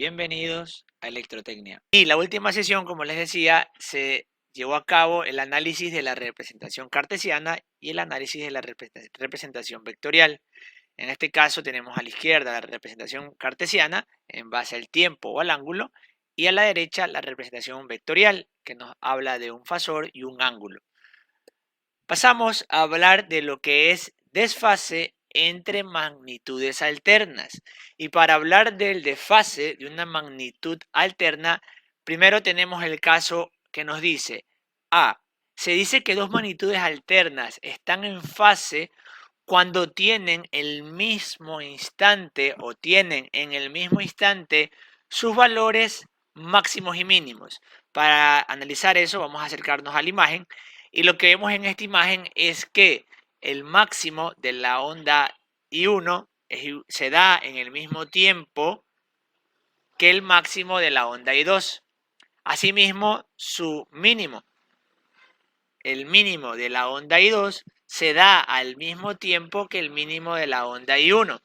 Bienvenidos a Electrotecnia. Y la última sesión, como les decía, se llevó a cabo el análisis de la representación cartesiana y el análisis de la representación vectorial. En este caso tenemos a la izquierda la representación cartesiana en base al tiempo o al ángulo y a la derecha la representación vectorial que nos habla de un fasor y un ángulo. Pasamos a hablar de lo que es desfase entre magnitudes alternas. Y para hablar del desfase de una magnitud alterna, primero tenemos el caso que nos dice A. Se dice que dos magnitudes alternas están en fase cuando tienen el mismo instante o tienen en el mismo instante sus valores máximos y mínimos. Para analizar eso vamos a acercarnos a la imagen y lo que vemos en esta imagen es que el máximo de la onda I1 se da en el mismo tiempo que el máximo de la onda I2. Asimismo, su mínimo, el mínimo de la onda I2, se da al mismo tiempo que el mínimo de la onda I1.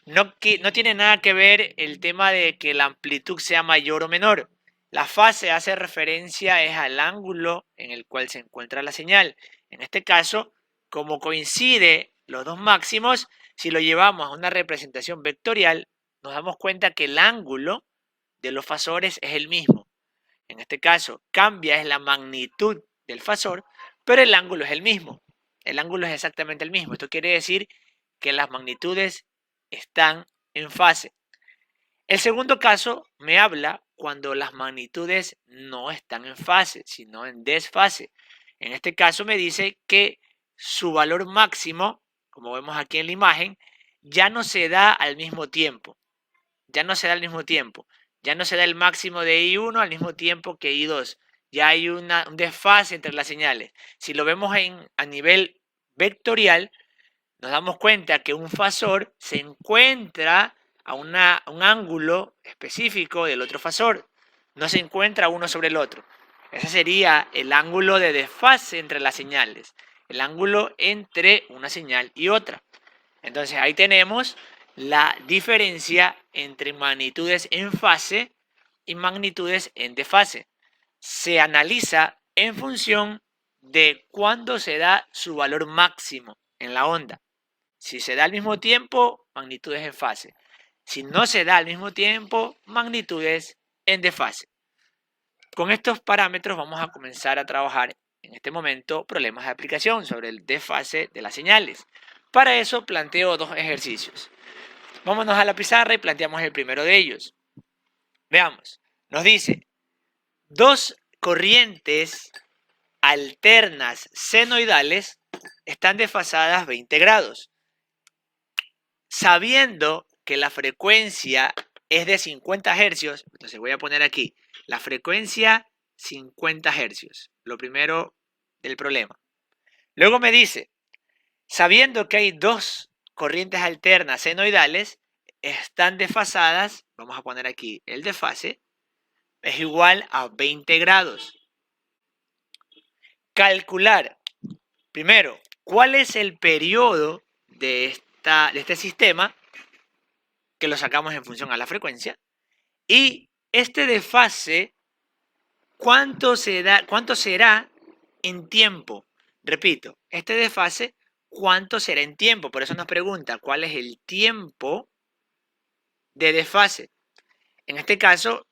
No tiene nada que ver el tema de que la amplitud sea mayor o menor. La fase hace referencia es al ángulo en el cual se encuentra la señal. En este caso, como coincide los dos máximos, si lo llevamos a una representación vectorial, nos damos cuenta que el ángulo de los fasores es el mismo. En este caso, cambia es la magnitud del fasor, pero el ángulo es el mismo. El ángulo es exactamente el mismo. Esto quiere decir que las magnitudes están en fase. El segundo caso me habla cuando las magnitudes no están en fase, sino en desfase. En este caso me dice que su valor máximo, como vemos aquí en la imagen, ya no se da al mismo tiempo. Ya no se da al mismo tiempo. Ya no se da el máximo de I1 al mismo tiempo que I2. Ya hay un desfase entre las señales. Si lo vemos a nivel vectorial, nos damos cuenta que un fasor se encuentra a un ángulo específico del otro fasor. No se encuentra uno sobre el otro. Ese sería el ángulo de desfase entre las señales. El ángulo entre una señal y otra. Entonces ahí tenemos la diferencia entre magnitudes en fase y magnitudes en desfase. Se analiza en función de cuándo se da su valor máximo en la onda. Si se da al mismo tiempo, magnitudes en fase. Si no se da al mismo tiempo, magnitudes en desfase. Con estos parámetros vamos a comenzar a trabajar en este momento problemas de aplicación sobre el desfase de las señales. Para eso planteo dos ejercicios. Vámonos a la pizarra y planteamos el primero de ellos. Veamos, nos dice, dos corrientes alternas senoidales están desfasadas 20 grados. Sabiendo que la frecuencia es de 50 hercios, entonces voy a poner aquí la frecuencia 50 hercios, lo primero del problema. Luego me dice, sabiendo que hay dos corrientes alternas senoidales, están desfasadas, vamos a poner aquí el desfase, es igual a 20 grados. Calcular, primero, cuál es el periodo de este sistema, que lo sacamos en función a la frecuencia, y este desfase, ¿cuánto será en tiempo? Repito, este desfase, ¿cuánto será en tiempo? Por eso nos pregunta, ¿cuál es el tiempo de desfase? En este caso,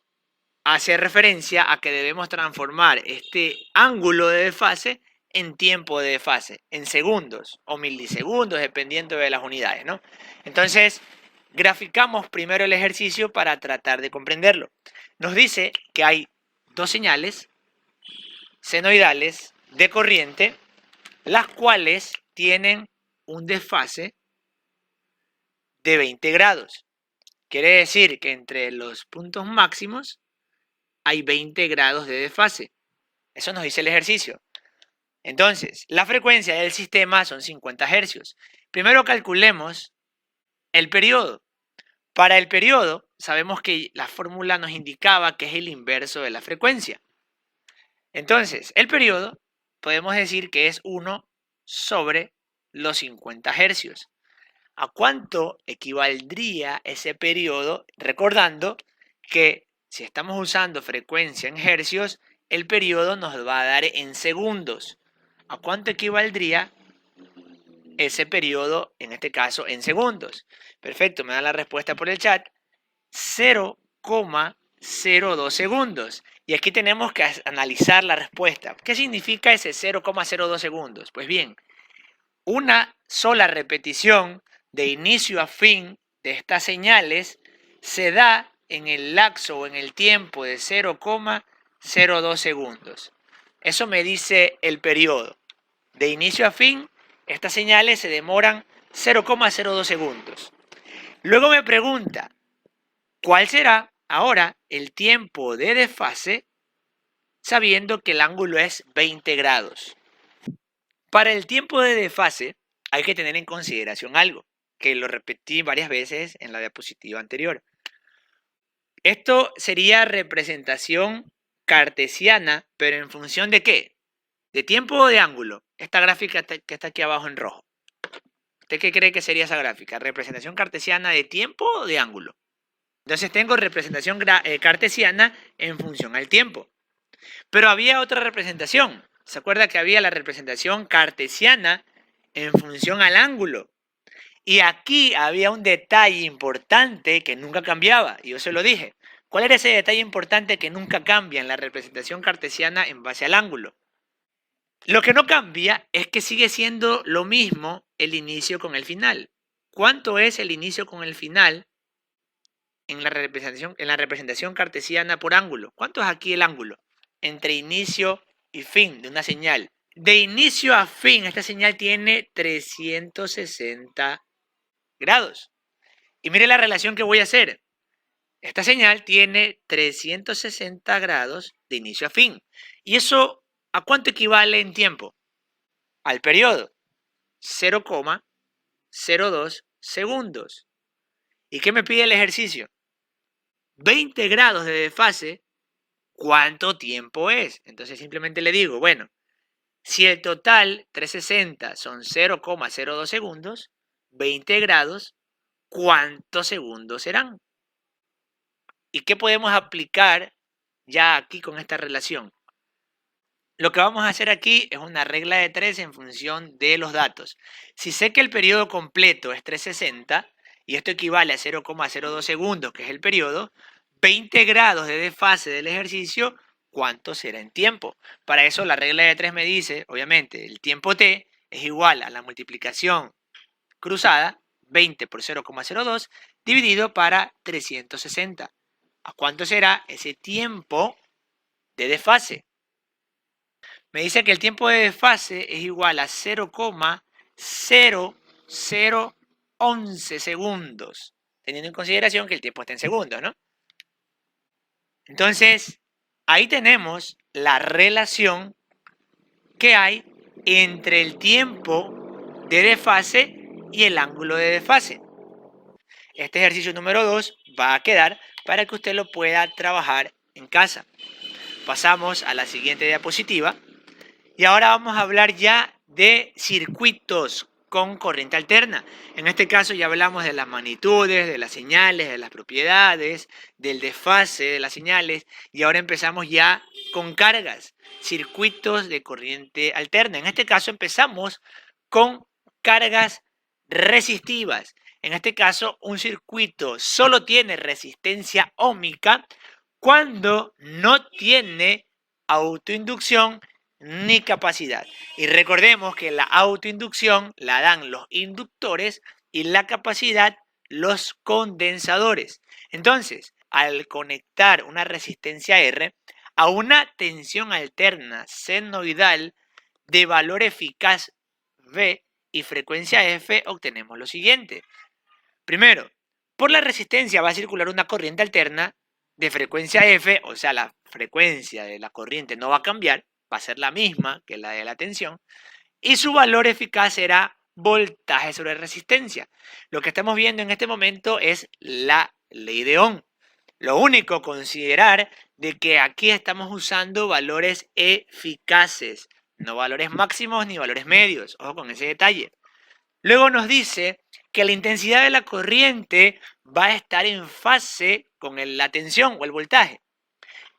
hace referencia a que debemos transformar este ángulo de desfase en tiempo de desfase, en segundos o milisegundos, dependiendo de las unidades, ¿no? Entonces, graficamos primero el ejercicio para tratar de comprenderlo. Nos dice que hay dos señales senoidales de corriente, las cuales tienen un desfase de 20 grados. Quiere decir que entre los puntos máximos hay 20 grados de desfase. Eso nos dice el ejercicio. Entonces, la frecuencia del sistema son 50 hercios. Primero calculemos el periodo. Para el periodo, sabemos que la fórmula nos indicaba que es el inverso de la frecuencia. Entonces, el periodo podemos decir que es 1 sobre los 50 hercios. ¿A cuánto equivaldría ese periodo? Recordando que si estamos usando frecuencia en hercios, el periodo nos va a dar en segundos. ¿A cuánto equivaldría ese periodo, en este caso, en segundos? Perfecto, me dan la respuesta por el chat. 0,02 segundos. Y aquí tenemos que analizar la respuesta. ¿Qué significa ese 0,02 segundos? Pues bien, una sola repetición de inicio a fin de estas señales se da en el lapso o en el tiempo de 0,02 segundos. Eso me dice el periodo. De inicio a fin, estas señales se demoran 0,02 segundos. Luego me pregunta, ¿cuál será ahora el tiempo de desfase sabiendo que el ángulo es 20 grados? Para el tiempo de desfase hay que tener en consideración algo, que lo repetí varias veces en la diapositiva anterior. Esto sería representación cartesiana, pero ¿en función de qué? ¿De tiempo o de ángulo? Esta gráfica que está aquí abajo en rojo. ¿Usted qué cree que sería esa gráfica? ¿Representación cartesiana de tiempo o de ángulo? Entonces tengo representación cartesiana en función al tiempo. Pero había otra representación. ¿Se acuerda que había la representación cartesiana en función al ángulo? Y aquí había un detalle importante que nunca cambiaba, y yo se lo dije. ¿Cuál era ese detalle importante que nunca cambia en la representación cartesiana en base al ángulo? Lo que no cambia es que sigue siendo lo mismo el inicio con el final. ¿Cuánto es el inicio con el final en la representación cartesiana por ángulo? ¿Cuánto es aquí el ángulo entre inicio y fin de una señal? De inicio a fin, esta señal tiene 360 grados. Y mire la relación que voy a hacer. Esta señal tiene 360 grados de inicio a fin. ¿Y eso a cuánto equivale en tiempo? Al periodo. 0,02 segundos. ¿Y qué me pide el ejercicio? 20 grados de desfase, ¿cuánto tiempo es? Entonces simplemente le digo, bueno, si el total 360 son 0,02 segundos, 20 grados, ¿cuántos segundos serán? ¿Y qué podemos aplicar ya aquí con esta relación? Lo que vamos a hacer aquí es una regla de 3 en función de los datos. Si sé que el periodo completo es 360 y esto equivale a 0,02 segundos, que es el periodo, 20 grados de desfase del ejercicio, ¿cuánto será en tiempo? Para eso la regla de 3 me dice, obviamente, el tiempo t es igual a la multiplicación cruzada, 20 por 0,02, dividido para 360. ¿A cuánto será ese tiempo de desfase? Me dice que el tiempo de desfase es igual a 0,0011 segundos, teniendo en consideración que el tiempo está en segundos, ¿no? Entonces, ahí tenemos la relación que hay entre el tiempo de desfase y el ángulo de desfase. Este ejercicio número 2 va a quedar para que usted lo pueda trabajar en casa. Pasamos a la siguiente diapositiva. Y ahora vamos a hablar ya de circuitos con corriente alterna. En este caso ya hablamos de las magnitudes, de las señales, de las propiedades, del desfase de las señales. Y ahora empezamos ya con cargas, circuitos de corriente alterna. En este caso empezamos con cargas resistivas. En este caso un circuito solo tiene resistencia óhmica cuando no tiene autoinducción ni capacidad. Y recordemos que la autoinducción la dan los inductores y la capacidad los condensadores. Entonces, al conectar una resistencia R a una tensión alterna senoidal de valor eficaz V y frecuencia F, obtenemos lo siguiente. Primero, por la resistencia va a circular una corriente alterna de frecuencia F, o sea, la frecuencia de la corriente no va a cambiar, va a ser la misma que la de la tensión, y su valor eficaz será voltaje sobre resistencia. Lo que estamos viendo en este momento es la ley de Ohm. Lo único, considerar de que aquí estamos usando valores eficaces, no valores máximos ni valores medios. Ojo con ese detalle. Luego nos dice que la intensidad de la corriente va a estar en fase con la tensión o el voltaje.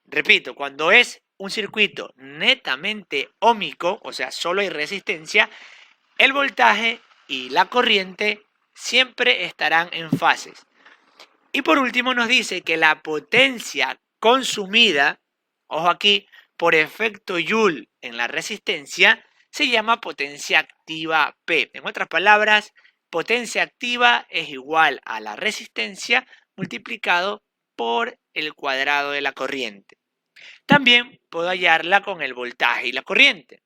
Repito, cuando es un circuito netamente óhmico, o sea, solo hay resistencia, el voltaje y la corriente siempre estarán en fases. Y por último nos dice que la potencia consumida, ojo aquí, por efecto Joule en la resistencia, se llama potencia activa P. En otras palabras, potencia activa es igual a la resistencia multiplicado por el cuadrado de la corriente. También puedo hallarla con el voltaje y la corriente.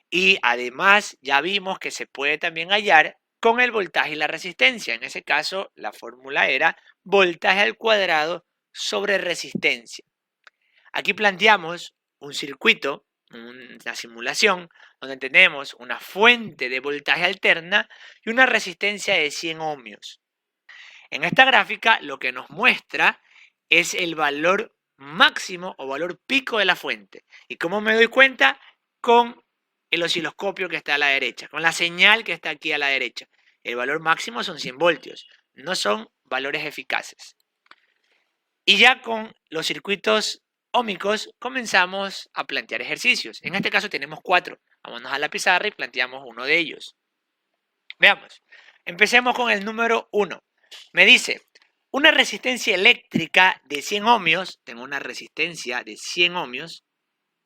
Y además ya vimos que se puede también hallar con el voltaje y la resistencia. En ese caso, la fórmula era voltaje al cuadrado sobre resistencia. Aquí planteamos un circuito, una simulación, donde tenemos una fuente de voltaje alterna y una resistencia de 100 ohmios. En esta gráfica lo que nos muestra es el valor máximo o valor pico de la fuente. ¿Y cómo me doy cuenta? Con el osciloscopio que está a la derecha, con la señal que está aquí a la derecha. El valor máximo son 100 voltios, no son valores eficaces. Y ya con los circuitos óhmicos comenzamos a plantear ejercicios. En este caso tenemos 4. Vámonos a la pizarra y planteamos uno de ellos. Veamos. Empecemos con el número 1. Me dice, una resistencia eléctrica de 100 ohmios, tengo una resistencia de 100 ohmios,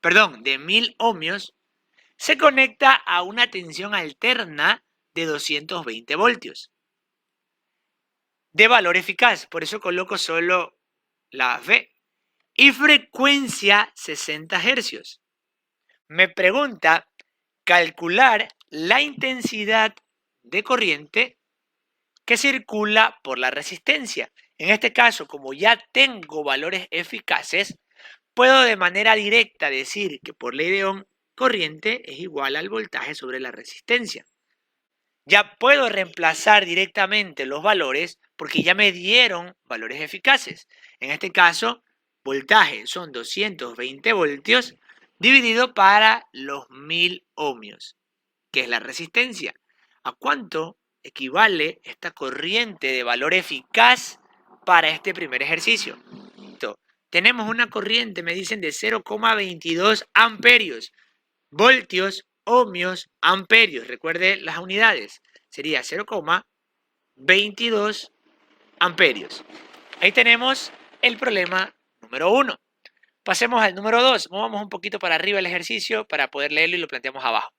perdón, de 1000 ohmios, se conecta a una tensión alterna de 220 voltios. De valor eficaz, por eso coloco solo la V. Y frecuencia 60 hercios. Me pregunta calcular la intensidad de corriente que circula por la resistencia. En este caso, como ya tengo valores eficaces, puedo de manera directa decir que por ley de Ohm, corriente es igual al voltaje sobre la resistencia. Ya puedo reemplazar directamente los valores porque ya me dieron valores eficaces. En este caso, voltaje son 220 voltios dividido para los 1000 ohmios, que es la resistencia. ¿A cuánto equivale esta corriente de valor eficaz para este primer ejercicio? Tenemos una corriente, me dicen, de 0,22 amperios, voltios, ohmios, amperios. Recuerde las unidades. Sería 0,22 amperios. Ahí tenemos el problema número 1. Pasemos al número 2. Movamos un poquito para arriba el ejercicio para poder leerlo y lo planteamos abajo.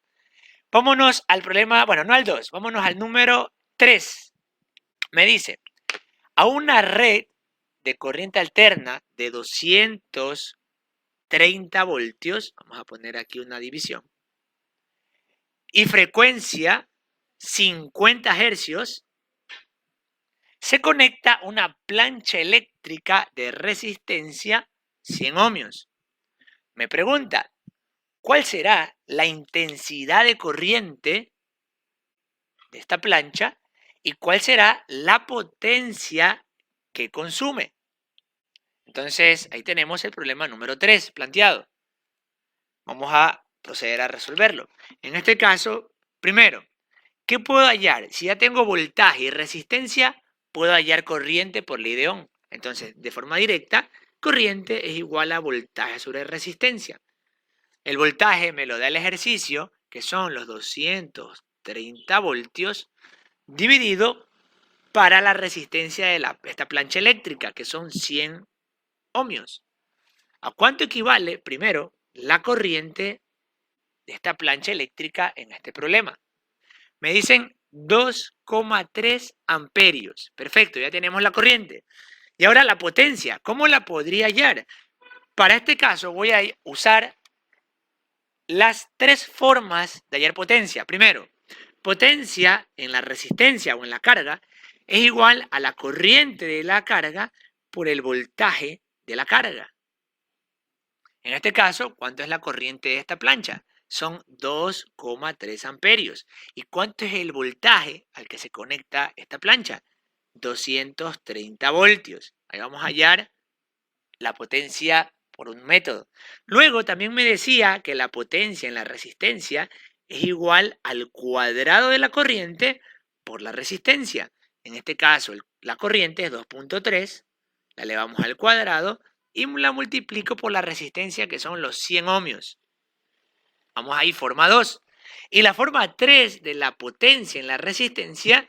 Vámonos al problema, bueno, no al 2, vámonos al número 3. Me dice, a una red de corriente alterna de 230 voltios, vamos a poner aquí una división, y frecuencia 50 hercios, se conecta una plancha eléctrica de resistencia 100 ohmios. Me pregunta, ¿cuál será la intensidad de corriente de esta plancha y cuál será la potencia que consume? Entonces, ahí tenemos el problema número 3 planteado. Vamos a proceder a resolverlo. En este caso, primero, ¿qué puedo hallar? Si ya tengo voltaje y resistencia, puedo hallar corriente por ley de Ohm. Entonces, de forma directa, corriente es igual a voltaje sobre resistencia. El voltaje me lo da el ejercicio, que son los 230 voltios, dividido para la resistencia de esta plancha eléctrica, que son 100 ohmios. ¿A cuánto equivale, primero, la corriente de esta plancha eléctrica en este problema? Me dicen 2,3 amperios. Perfecto, ya tenemos la corriente. Y ahora la potencia, ¿cómo la podría hallar? Para este caso voy a usar las 3 formas de hallar potencia. Primero, potencia en la resistencia o en la carga es igual a la corriente de la carga por el voltaje de la carga. En este caso, ¿cuánto es la corriente de esta plancha? Son 2,3 amperios. ¿Y cuánto es el voltaje al que se conecta esta plancha? 230 voltios. Ahí vamos a hallar la potencia por un método. Luego también me decía que la potencia en la resistencia es igual al cuadrado de la corriente por la resistencia. En este caso, la corriente es 2,3 la elevamos al cuadrado y la multiplico por la resistencia, que son los 100 ohmios. Vamos ahí, forma 2. Y la forma 3 de la potencia en la resistencia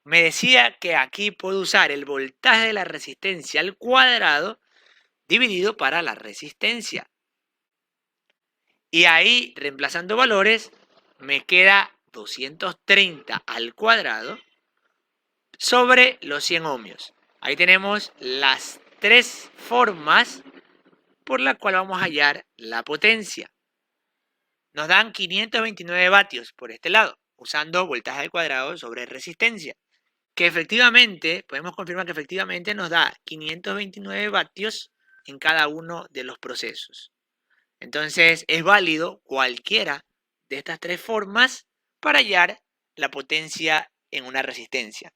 me decía que aquí puedo usar el voltaje de la resistencia al cuadrado dividido para la resistencia. Y ahí, reemplazando valores, me queda 230 al cuadrado sobre los 100 ohmios. Ahí tenemos las tres formas por la cual vamos a hallar la potencia. Nos dan 529 vatios por este lado, usando voltaje al cuadrado sobre resistencia. Que efectivamente, podemos confirmar que efectivamente nos da 529 vatios en cada uno de los procesos. Entonces, es válido cualquiera de estas tres formas para hallar la potencia en una resistencia.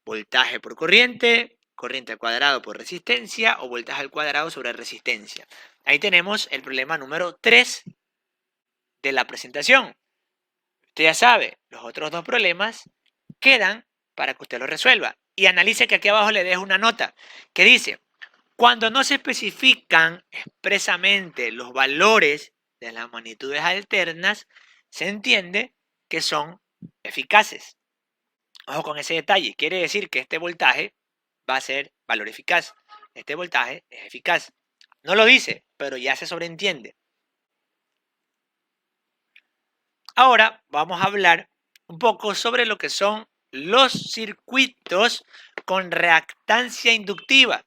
Voltaje por corriente, corriente al cuadrado por resistencia o voltaje al cuadrado sobre resistencia. Ahí tenemos el problema número 3 de la presentación. Usted ya sabe, los otros dos problemas quedan para que usted los resuelva. Y analice que aquí abajo le dejo una nota que dice: cuando no se especifican expresamente los valores de las magnitudes alternas, se entiende que son eficaces. Ojo con ese detalle. Quiere decir que este voltaje va a ser valor eficaz. Este voltaje es eficaz. No lo dice, pero ya se sobreentiende. Ahora vamos a hablar un poco sobre lo que son los circuitos con reactancia inductiva.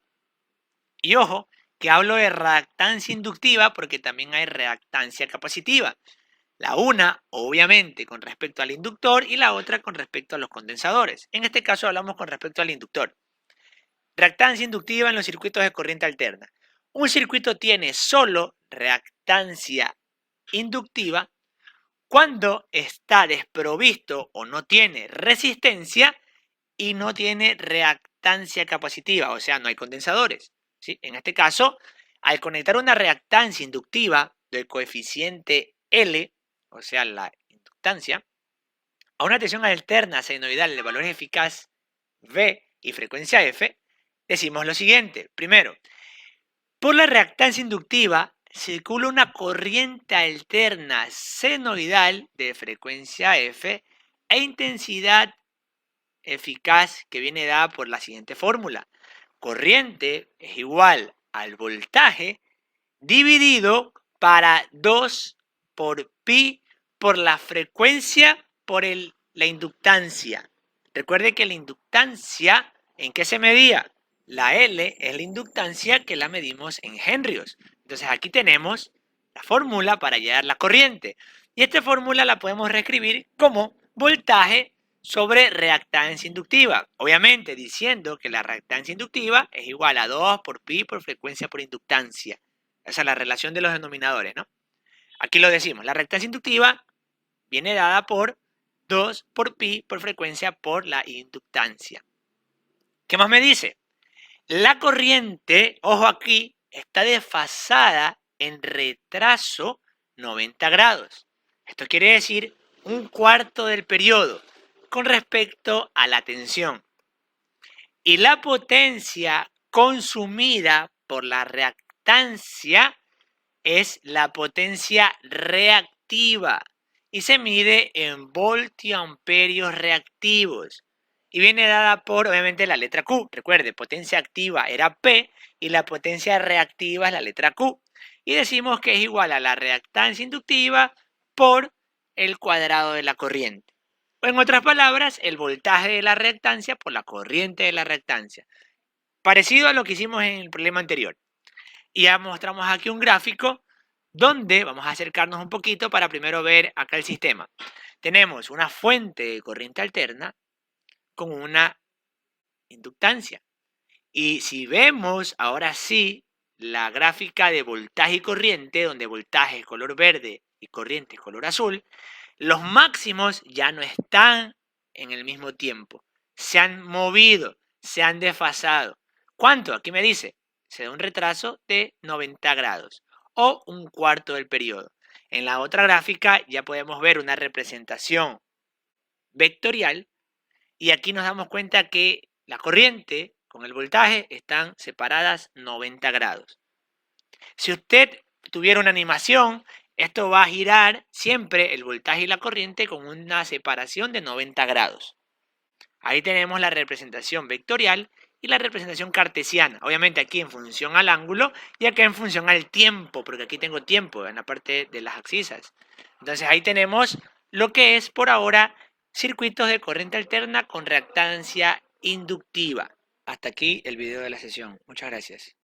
Y ojo, que hablo de reactancia inductiva porque también hay reactancia capacitiva. La una, obviamente, con respecto al inductor y la otra con respecto a los condensadores. En este caso hablamos con respecto al inductor. Reactancia inductiva en los circuitos de corriente alterna. Un circuito tiene solo reactancia inductiva cuando está desprovisto o no tiene resistencia y no tiene reactancia capacitiva, o sea, no hay condensadores. ¿Sí? En este caso, al conectar una reactancia inductiva del coeficiente L, o sea, la inductancia, a una tensión alterna senoidal de valor eficaz V y frecuencia F, decimos lo siguiente. Primero, por la reactancia inductiva circula una corriente alterna senoidal de frecuencia F e intensidad eficaz que viene dada por la siguiente fórmula. Corriente es igual al voltaje dividido para 2 por pi por la frecuencia por la inductancia. Recuerde que la inductancia, ¿en qué se medía? La L es la inductancia que la medimos en henrios. Entonces aquí tenemos la fórmula para hallar la corriente. Y esta fórmula la podemos reescribir como voltaje sobre reactancia inductiva. Obviamente diciendo que la reactancia inductiva es igual a 2 por pi por frecuencia por inductancia. Esa es la relación de los denominadores, ¿no? Aquí lo decimos, la reactancia inductiva viene dada por 2 por pi por frecuencia por la inductancia. ¿Qué más me dice? La corriente, ojo aquí, está desfasada en retraso 90 grados. Esto quiere decir un cuarto del periodo con respecto a la tensión. Y la potencia consumida por la reactancia es la potencia reactiva y se mide en voltiamperios reactivos y viene dada por, obviamente, la letra Q. Recuerde, potencia activa era P y la potencia reactiva es la letra Q. Y decimos que es igual a la reactancia inductiva por el cuadrado de la corriente. O en otras palabras, el voltaje de la reactancia por la corriente de la reactancia. Parecido a lo que hicimos en el problema anterior. Y ya mostramos aquí un gráfico donde vamos a acercarnos un poquito para primero ver acá el sistema. Tenemos una fuente de corriente alterna con una inductancia. Y si vemos ahora sí la gráfica de voltaje y corriente, donde voltaje es color verde y corriente es color azul, los máximos ya no están en el mismo tiempo. Se han movido, se han desfasado. ¿Cuánto? Aquí me dice, se da un retraso de 90 grados o un cuarto del periodo. En la otra gráfica ya podemos ver una representación vectorial y aquí nos damos cuenta que la corriente con el voltaje están separadas 90 grados. Si usted tuviera una animación, esto va a girar siempre el voltaje y la corriente con una separación de 90 grados. Ahí tenemos la representación vectorial y la representación cartesiana. Obviamente aquí en función al ángulo y acá en función al tiempo, porque aquí tengo tiempo en la parte de las abscisas. Entonces ahí tenemos lo que es por ahora circuitos de corriente alterna con reactancia inductiva. Hasta aquí el video de la sesión. Muchas gracias.